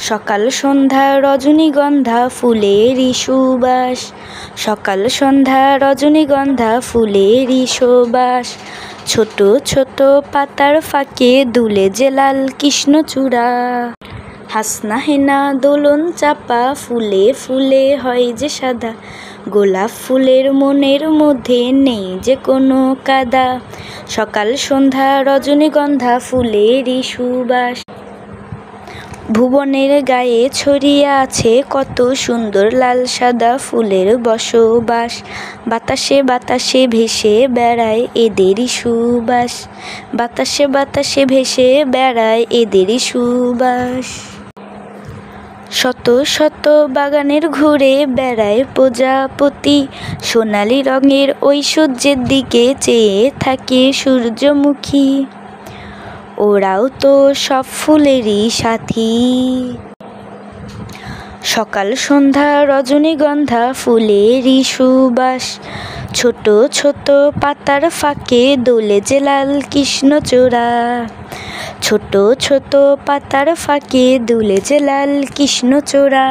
সকাল সন্ধ্যা রজনীগন্ধা ফুলেরই সুবাস, সকাল সন্ধ্যা রজনীগন্ধা ফুলেরই সুবাস। ছোট ছোট পাতার ফাঁকে দুলে যে লাল কৃষ্ণচূড়া, হাসনা হেনা দোলন চাপা ফুলে ফুলে হয় যে সাদা। গোলাপ ফুলের মনের মধ্যে নেই যে কোনো কাদা, সকাল সন্ধ্যা রজনীগন্ধা ফুলেরই সুবাস। ভুবনের গায়ে ছড়িয়ে আছে কত সুন্দর লাল সাদা ফুলের বসবাস। বাতাসে বাতাসে ভেসে বেড়ায় এদেরই সুবাস, বাতাসে বাতাসে ভেসে বেড়ায় এদেরই সুবাস। শত শত বাগানের ঘুরে বেড়ায় প্রজাপতি, সোনালি রঙের ওই সূর্যের দিকে চেয়ে থাকে সূর্যমুখী। ওরাও তো সব ফুলেরই সাথী। সকাল সন্ধ্যা রজনীগন্ধা ফুলেরই সুবাস। ছোট ছোট পাতার ফাঁকে দোলে যে লাল কৃষ্ণচূড়া, ছোট ছোট পাতার ফাঁকে দুলে যে লাল কৃষ্ণচূড়া।